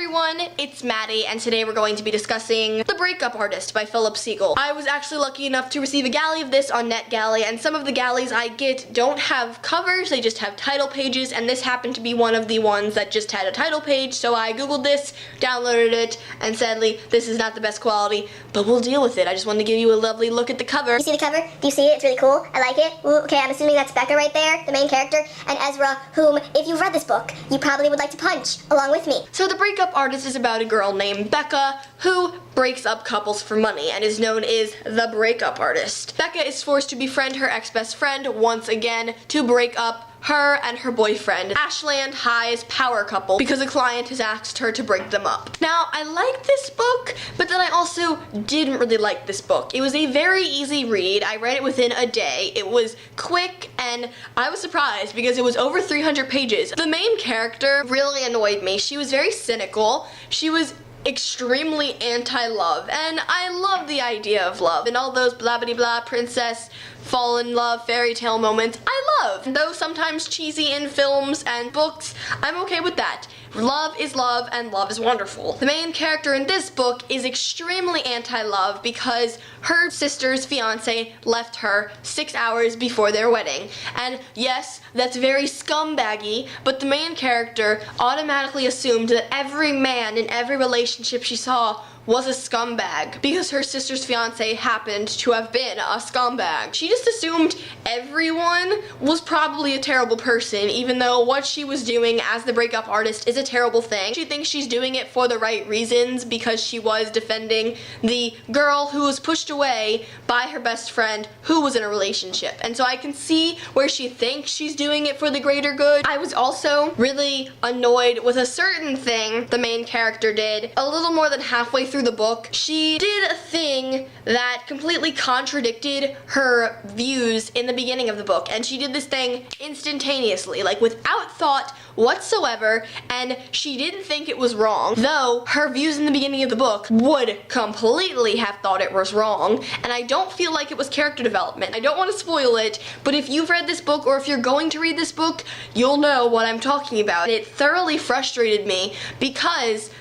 everyone, it's Maddie, and today we're going to be discussing The Breakup Artist by Philip Siegel. I was actually lucky enough to receive a galley of this on NetGalley, and some of the galleys I get don't have covers, they just have title pages, and this happened to be one of the ones that just had a title page, so I googled this, downloaded it, and sadly, this is not the best quality, but we'll deal with it. I just wanted to give you a lovely look at the cover. You see the cover? Do you see it? It's really cool. I like it. Ooh, okay, I'm assuming that's Becca right there, the main character, and Ezra, whom, if you've read this book, you probably would like to punch along with me. So The Breakup Artist is about a girl named Becca who breaks up couples for money and is known as the breakup artist. Becca is forced to befriend her ex-best friend once again to break up her and her boyfriend, Ashland High's power couple, because a client has asked her to break them up. Now, I liked this book, but then I also didn't really like this book. It was a very easy read. I read it within a day. It was quick, and I was surprised because it was over 300 pages. The main character really annoyed me. She was very cynical. She was extremely anti-love, and I love the idea of love and all those blah blah blah princess fall in love fairy tale moments I love. Though sometimes cheesy in films and books, I'm okay with that. Love is love and love is wonderful. The main character in this book is extremely anti-love because her sister's fiance left her 6 hours before their wedding. And yes, that's very scumbaggy, but the main character automatically assumed that every man in every relationship she saw was a scumbag because her sister's fiance happened to have been a scumbag. She just assumed everyone was probably a terrible person, even though what she was doing as the breakup artist is a terrible thing. She thinks she's doing it for the right reasons because she was defending the girl who was pushed away by her best friend who was in a relationship. And so I can see where she thinks she's doing it for the greater good. I was also really annoyed with a certain thing the main character did a little more than halfway through the book. She did a thing that completely contradicted her views in the beginning of the book, and she did this thing instantaneously, like without thought whatsoever, and she didn't think it was wrong, though her views in the beginning of the book would completely have thought it was wrong, and I don't feel like it was character development. I don't want to spoil it, but if you've read this book or if you're going to read this book, you'll know what I'm talking about. It thoroughly frustrated me because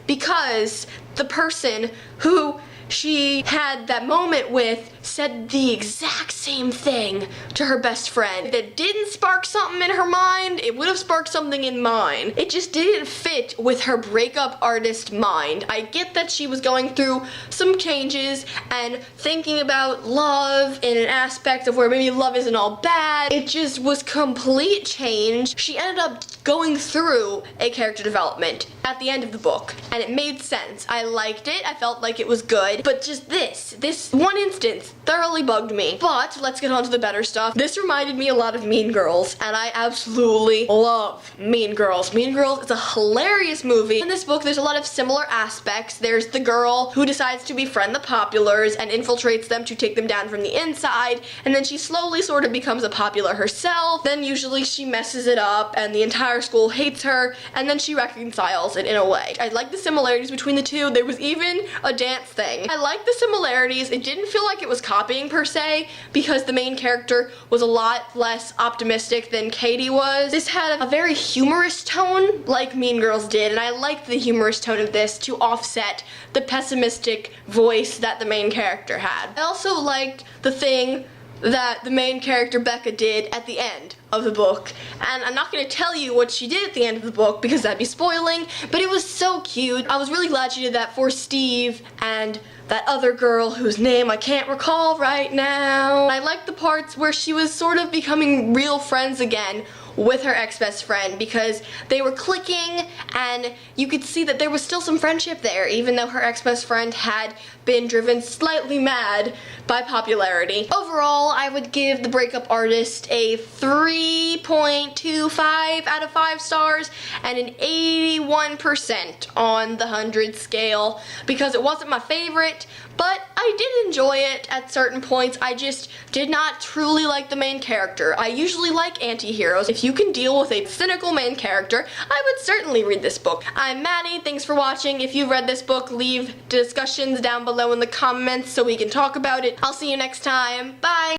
the person who she had that moment with said the exact same thing to her best friend. If it didn't spark something in her mind, it would have sparked something in mine. It just didn't fit with her breakup artist mind. I get that she was going through some changes and thinking about love in an aspect of where maybe love isn't all bad. It just was complete change. She ended up going through a character development at the end of the book, and it made sense. I liked it. I felt like it was good, but just this one instance thoroughly bugged me. But let's get on to the better stuff. This reminded me a lot of Mean Girls, and I absolutely love Mean Girls. Mean Girls is a hilarious movie. In this book, there's a lot of similar aspects. There's the girl who decides to befriend the populars and infiltrates them to take them down from the inside, and then she slowly sort of becomes a popular herself. Then usually she messes it up, and the entire school hates her, and then she reconciles it in a way. I like the similarities between the two. There was even a dance thing. I like the similarities. It didn't feel like it was copying per se because the main character was a lot less optimistic than Katie was. This had a very humorous tone like Mean Girls did, and I liked the humorous tone of this to offset the pessimistic voice that the main character had. I also liked the thing that the main character Becca did at the end of the book, and I'm not going to tell you what she did at the end of the book because that'd be spoiling, but it was so cute. I was really glad she did that for Steve and that other girl whose name I can't recall right now. I liked the parts where she was sort of becoming real friends again with her ex-best friend because they were clicking, and you could see that there was still some friendship there even though her ex-best friend had been driven slightly mad by popularity. Overall, I would give The Breakup Artist a 3.25 out of 5 stars and an 81% on the 100 scale because it wasn't my favorite, but I did enjoy it at certain points. I just did not truly like the main character. I usually like anti-heroes. If you can deal with a cynical main character, I would certainly read this book. I'm Maddie, thanks for watching. If you've read this book, leave discussions down below in the comments so we can talk about it. I'll see you next time. Bye!